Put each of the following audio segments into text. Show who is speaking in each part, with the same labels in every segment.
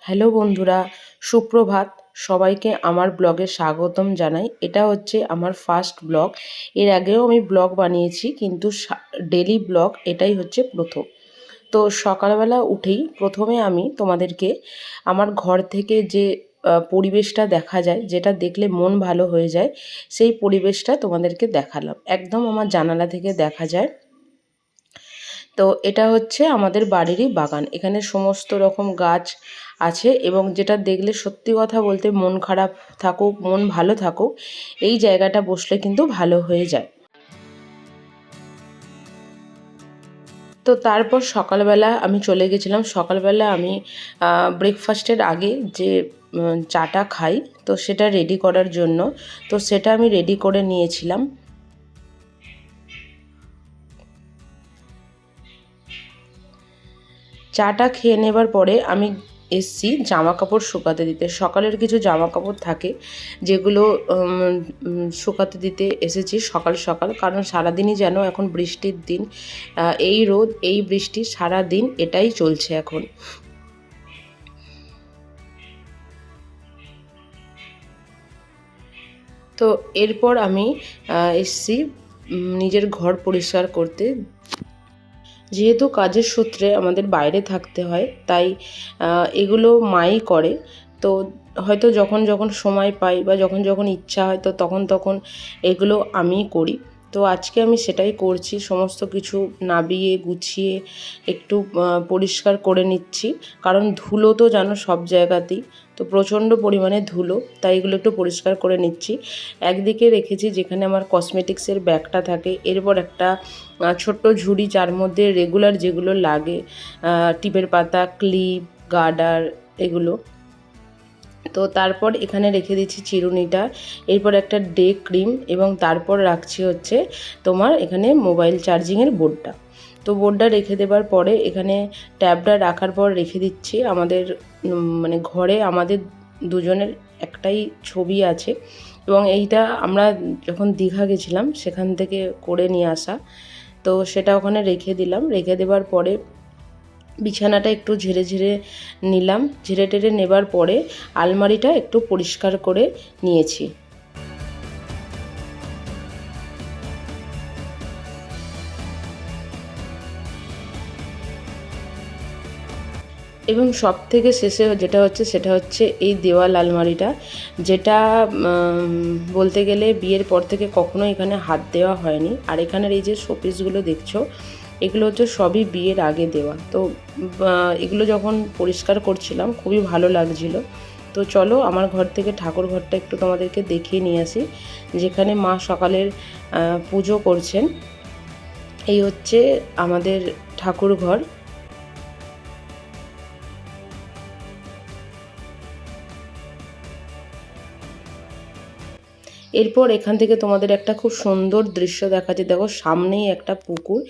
Speaker 1: Hello বন্ধুরা, সুপ্রভাত। সবাইকে আমার ব্লগে স্বাগতম জানাই। এটা হচ্ছে আমার ফার্স্ট ব্লগ। এর আগেও আমি ব্লগ বানিয়েছি, কিন্তু ডেলি ব্লগ এটাই হচ্ছে প্রথম। তো সকালবেলা উঠেই প্রথমে আমি তোমাদেরকে আমার ঘর থেকে যে পরিবেশটা দেখা যায়, যেটা দেখলে মন ভালো হয়ে যায়, সেই পরিবেশটা তোমাদেরকে দেখালাম। একদম আমার জানালা থেকে দেখা যায়। তো এটা হচ্ছে আমাদের বাড়িরই বাগান। এখানে সমস্ত রকম গাছ আছে এবং যেটা দেখলে সত্যি কথা বলতে মন খারাপ থাকুক, মন ভালো থাকুক, এই জায়গাটা বসলে কিন্তু ভালো হয়ে যায়। তো তারপর সকালবেলা আমি চলে গেছিলাম। সকালবেলা আমি ব্রেকফাস্টের আগে যে চাটা খাই, তো সেটা রেডি করার জন্য, তো সেটা আমি রেডি করে নিয়েছিলাম। চাটা খেয়ে নেবার পরে আমি এসছি জামা কাপড় শুকাতে দিতে। সকালের কিছু জামা কাপড় থাকে যেগুলো শুকাতে দিতে এসেছি সকাল সকাল, কারণ সারাদিনই যেন এখন বৃষ্টির দিন। এই রোদ এই বৃষ্টি সারা দিন এটাই চলছে এখন। তো এরপর আমি এসছি নিজের ঘর পরিষ্কার করতে। যেহেতু কাজের সূত্রে আমাদের বাইরে থাকতে হয়, তাই এগুলো মাই করে। তো হয়তো যখন যখন সময় পাই বা যখন যখন ইচ্ছা হয়, তো তখন তখন এগুলো আমিই করি। তো আজকে আমি সেটাই করছি, সমস্ত কিছু নাবিয়ে গুছিয়ে একটু পরিষ্কার করে নিচ্ছি। কারণ ধুলো তো জানো সব জায়গাতেই, তো প্রচণ্ড পরিমাণে ধুলো, তাই এগুলো একটু পরিষ্কার করে নিচ্ছি। একদিকে রেখেছি যেখানে আমার কসমেটিক্সের ব্যাগটা থাকে, এরপর একটা ছোট্ট ঝুড়ি যার মধ্যে রেগুলার যেগুলো লাগে, টিপের পাতা, ক্লিপ, গার্ডার, এগুলো। তো তারপর এখানে রেখে দিচ্ছি চিরুনিটা, এরপর একটা ডে ক্রিম, এবং তারপর রাখছি হচ্ছে তোমার এখানে মোবাইল চার্জিংয়ের বোর্ডটা। তো বোর্ডটা রেখে দেবার পরে এখানে ট্যাবটা রাখার পর রেখে দিচ্ছি আমাদের মানে ঘরে আমাদের দুজনের একটাই ছবি আছে, এবং এইটা আমরা যখন দীঘা গেছিলাম সেখান থেকে করে নিয়ে আসা। তো সেটা ওখানে রেখে দিলাম। রেখে দেবার পরে বিছানাটা একটু ঝেড়ে ঝেড়ে নিলাম। ঝেড়ে টেড়ে নেবার পরে আলমারিটা একটু পরিষ্কার করে নিয়েছি। এবং সব থেকে শেষে যেটা হচ্ছে সেটা হচ্ছে এই দেওয়াল আলমারিটা, যেটা বলতে গেলে বিয়ের পর থেকে কখনো এখানে হাত দেওয়া হয়নি। আর এখানের এই যে শোপিসগুলো দেখছো, এগুলো হচ্ছে সবই বিয়ের আগে দেওয়া। তো এগুলো যখন পরিষ্কার করছিলাম খুবই ভালো লাগছিলো। তো চলো আমার ঘর থেকে ঠাকুর ঘরটা একটু তোমাদেরকে দেখিয়ে নিয়ে আসি, যেখানে মা সকালের পুজো করছেন। এই হচ্ছে আমাদের ঠাকুর ঘর। এরপর এখান থেকে তোমাদের একটা খুব সুন্দর দৃশ্য দেখাচ্ছে। দেখো সামনেই একটা পুকুর,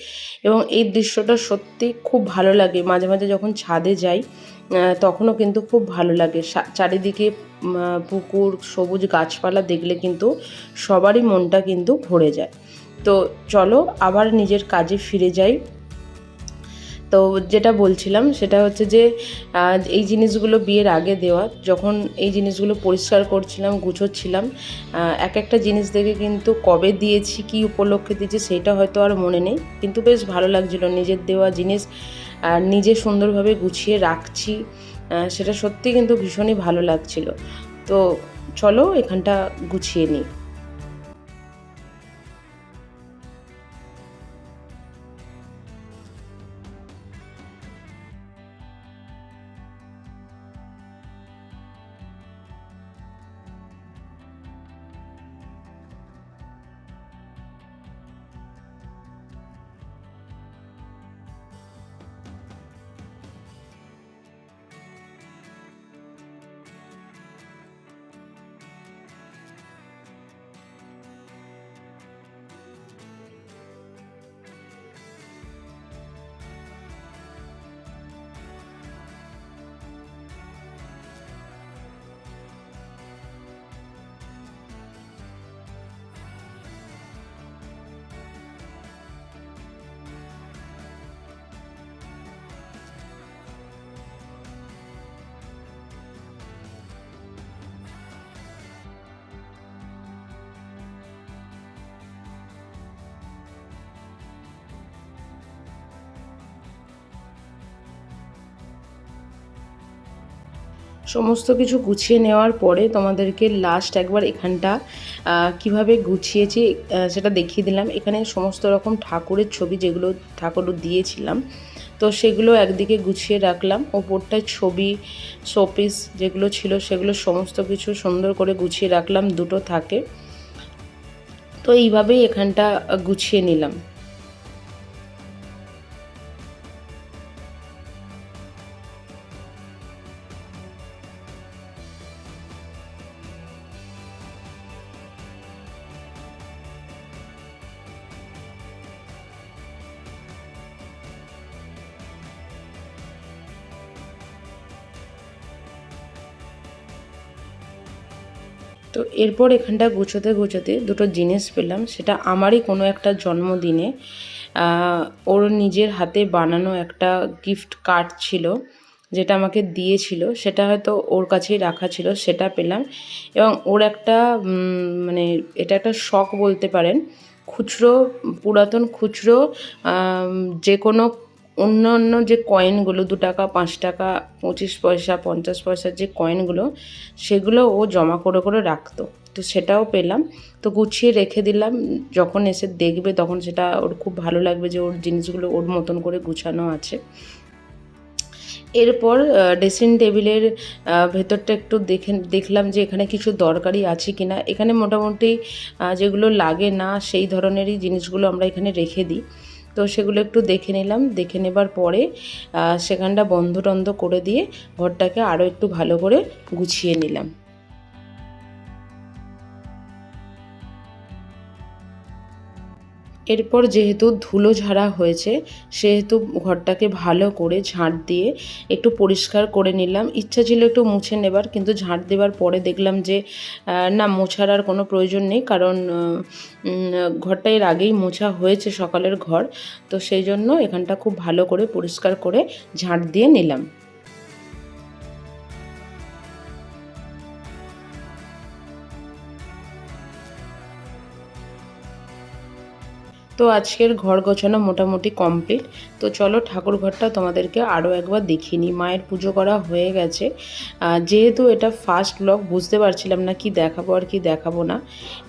Speaker 1: এবং এই দৃশ্যটা সত্যি খুব ভালো লাগে। মাঝে মাঝে যখন ছাদে যাই তখনও কিন্তু খুব ভালো লাগে। চারিদিকে পুকুর, সবুজ গাছপালা দেখলে কিন্তু সবারই মনটা কিন্তু ভরে যায়। তো চলো আবার নিজের কাজে ফিরে যাই। তো যেটা বলছিলাম সেটা হচ্ছে যে এই জিনিসগুলো বিয়ের আগে দেওয়া। যখন এই জিনিসগুলো পরিষ্কার করছিলাম, গুছোচ্ছিলাম, এক একটা জিনিস দেখে কিন্তু কবে দিয়েছি, কী উপলক্ষে দিয়েছি সেটা হয়তো আর মনে নেই, কিন্তু বেশ ভালো লাগছিলো নিজের দেওয়া জিনিস নিজে সুন্দরভাবে গুছিয়ে রাখছি। সেটা সত্যি কিন্তু ভীষণই ভালো লাগছিলো। তো চলো এখানটা গুছিয়ে নিই। সমস্ত কিছু গুছিয়ে নেওয়ার পরে তোমাদেরকে লাস্ট একবার এখানটা কিভাবে গুছিয়েছি সেটা দেখিয়ে দিলাম। এখানে সমস্ত রকম ঠাকুরের ছবি যেগুলো ঠাকুর দিয়েছিলাম, তো সেগুলো একদিকে গুছিয়ে রাখলাম। ওপরটায় ছবি, শোপিস যেগুলো ছিল সেগুলো সমস্ত কিছু সুন্দর করে গুছিয়ে রাখলাম, দুটো থাকে। তো এইভাবেই এখানটা গুছিয়ে নিলাম। তো এরপর এখানটা গুছোতে গুছোতে দুটো জিনিস পেলাম। সেটা আমারই কোনো একটা জন্মদিনে ওর নিজের হাতে বানানো একটা গিফট কার্ড ছিল, যেটা আমাকে দিয়েছিল। সেটা হয়তো ওর কাছেই রাখা ছিল, সেটা পেলাম। এবং ওর একটা মানে এটা একটা শখ বলতে পারেন, খুচরো, পুরাতন খুচরো যে কোনো অন্য অন্য যে কয়েনগুলো 2 টাকা, 5 টাকা, 25 পয়সা, 50 পয়সার যে কয়েনগুলো, সেগুলো ও জমা করে করে রাখতো। তো সেটাও পেলাম। তো গুছিয়ে রেখে দিলাম, যখন এসে দেখবে তখন সেটা ওর খুব ভালো লাগবে যে ওর জিনিসগুলো ওর মতন করে গুছানো আছে। এরপর ড্রেসিং টেবিলের ভেতরটা একটু দেখলাম যে এখানে কিছু দরকারি আছে কি না। এখানে মোটামুটি যেগুলো লাগে না সেই ধরনেরই জিনিসগুলো আমরা এখানে রেখে দিই। তো সেগুলো একটু দেখে নিলাম। দেখে নেবার পরে সেখানটা বন্ধ টন্ধ করে দিয়ে ঘরটাকে আরও একটু ভালো করে গুছিয়ে নিলাম। এরপর যেহেতু ধুলো ঝাড়া হয়েছে, সেহেতু ঘরটাকে ভালো করে ঝাঁট দিয়ে একটু পরিষ্কার করে নিলাম। ইচ্ছা ছিল একটু মুছে নেবার, কিন্তু ঝাঁট দেবার পরে দেখলাম যে না, মোছার আর কোনো প্রয়োজন নেই, কারণ ঘরটা এর আগেই মোছা হয়েছে, সকালের ঘর। তো সেই জন্য এখানটা খুব ভালো করে পরিষ্কার করে ঝাঁট দিয়ে নিলাম। তো আজকের ঘর গোছানো মোটামুটি কমপ্লিট। তো চলো ঠাকুর ঘরটা তোমাদেরকে আরও একবার দেখিয়ে নিই। মায়ের পুজো করা হয়ে গেছে। যেহেতু এটা ফার্স্ট ব্লগ, বুঝতে পারছিলাম না কি দেখাবো আর কি দেখাবো না।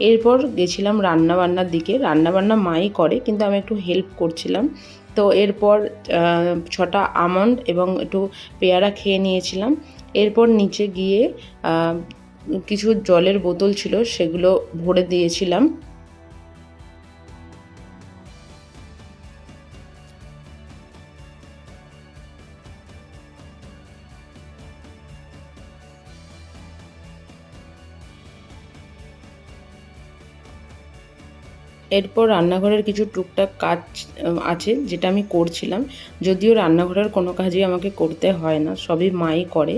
Speaker 1: এরপর গেছিলাম রান্নাবান্নার দিকে। রান্নাবান্না মাই করে, কিন্তু আমি একটু হেল্প করছিলাম। তো এরপর 6টা আমন্ড এবং একটু পেয়ারা খেয়ে নিয়েছিলাম। এরপর নিচে গিয়ে কিছু জলের বোতল ছিল, সেগুলো ভরে দিয়েছিলাম। এরপর রান্নাঘরের কিছু টুকটাক কাজ আছে, যেটা আমি করছিলাম। যদিও রান্নাঘরের কোনো কাজই আমাকে করতে হয় না, সবই মাই করে।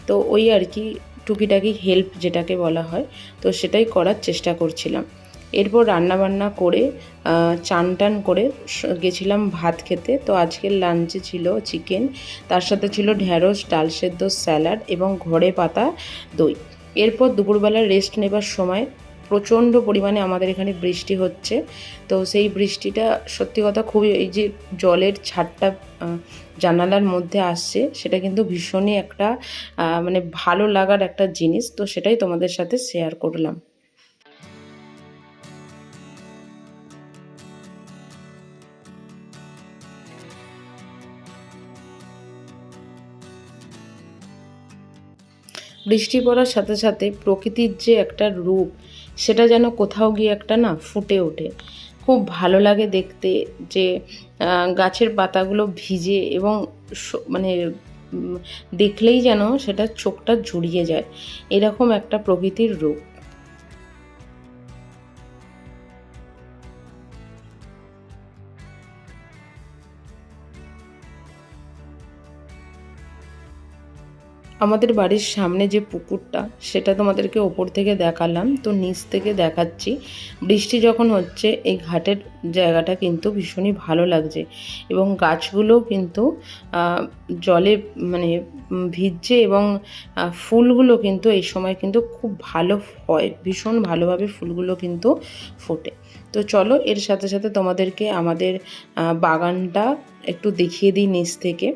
Speaker 1: তো ওই আর কি টুকিটাকি হেল্প যেটাকে বলা হয়, তো সেটাই করার চেষ্টা করছিলাম। এরপর রান্নাবান্না করে চান টান করে গেছিলাম ভাত খেতে। তো আজকের লাঞ্চে ছিল চিকেন, তার সাথে ছিল ঢ্যাঁড়স, ডাল সেদ্ধ, স্যালাড এবং ঘরে পাতা দই। এরপর দুপুরবেলা রেস্ট নেবার সময় প্রচণ্ড পরিমাণে আমাদের এখানে বৃষ্টি হচ্ছে। তো সেই বৃষ্টিটা সত্যি কথা খুবই, এই যে জলের ছাটটা জানালার মধ্যে আসছে, সেটা কিন্তু ভীষণই একটা মানে ভালো লাগার একটা জিনিস। তো সেটাই তোমাদের সাথে শেয়ার করলাম। বৃষ্টি পড়ার সাথে সাথে প্রকৃতির যে একটা রূপ, সেটা যেন কোথাও গিয়ে একটা না ফুটে ওঠে। খুব ভালো লাগে দেখতে, যে গাছের পাতাগুলো ভিজে এবং মানে দেখলেই যেন সেটা চোখটা জুড়িয়ে যায়, এরকম একটা প্রকৃতির রূপ। আমাদের বাড়ির সামনে যে পুকুরটা, সেটা তোমাদেরকে ওপর থেকে দেখালাম, তো নিচ থেকে দেখাচ্ছি। বৃষ্টি যখন হচ্ছে, এই ঘাটের জায়গাটা কিন্তু ভীষণই ভালো লাগছে, এবং গাছগুলো কিন্তু জলে মানে ভিজছে, এবং ফুলগুলো কিন্তু এই সময় কিন্তু খুব ভালো হয়, ভীষণ ভালোভাবে ফুলগুলো কিন্তু ফোটে। তো চলো, এর সাথে সাথে তোমাদেরকে আমাদের বাগানটা একটু দেখিয়ে দিই নিচ থেকে।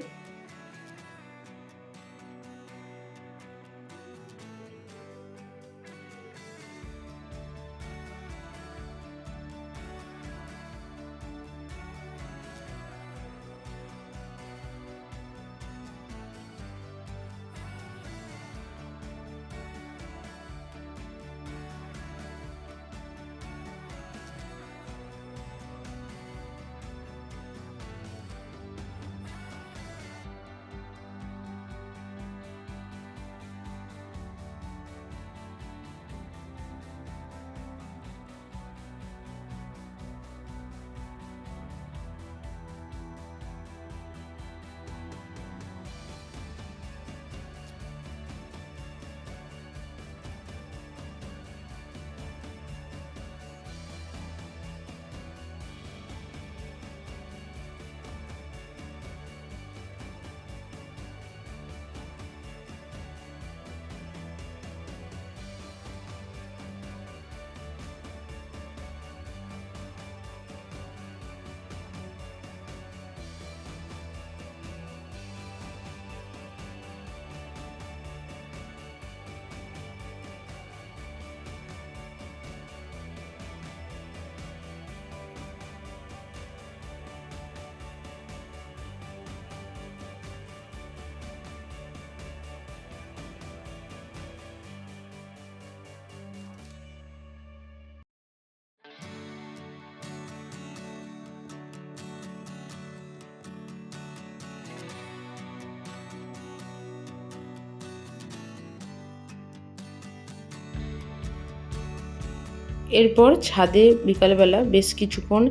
Speaker 1: এরপর ছাদে বিকালবেলা বেশ কিছুক্ষণ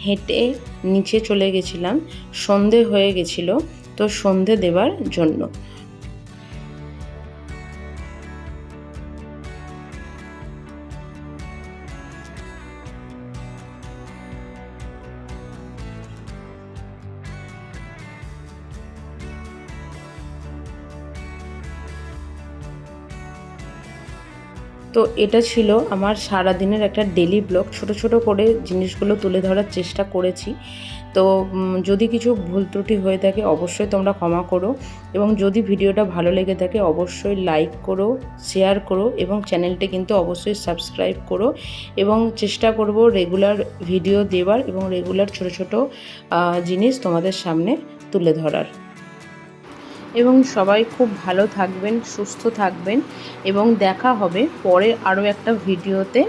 Speaker 1: হেঁটে নিচে চলে গেছিলাম, সন্ধে হয়ে গেছিল, তো সন্ধে দেবার জন্য। তো এটা ছিল আমার সারাদিনের একটা ডেলি ব্লগ। ছোট ছোট করে জিনিসগুলো তুলে ধরার চেষ্টা করেছি। তো যদি কিছু ভুল ত্রুটি হয়ে থাকে অবশ্যই তোমরা ক্ষমা করো, এবং যদি ভিডিওটা ভালো লেগে থাকে অবশ্যই লাইক করো, শেয়ার করো, এবং চ্যানেলটি কিন্তু অবশ্যই সাবস্ক্রাইব করো। এবং চেষ্টা করব রেগুলার ভিডিও দেওয়ার এবং রেগুলার ছোট ছোট জিনিস তোমাদের সামনে তুলে ধরার। এবং সবাই খুব ভালো থাকবেন, সুস্থ থাকবেন, এবং দেখা হবে পরে আরও একটা ভিডিওতে।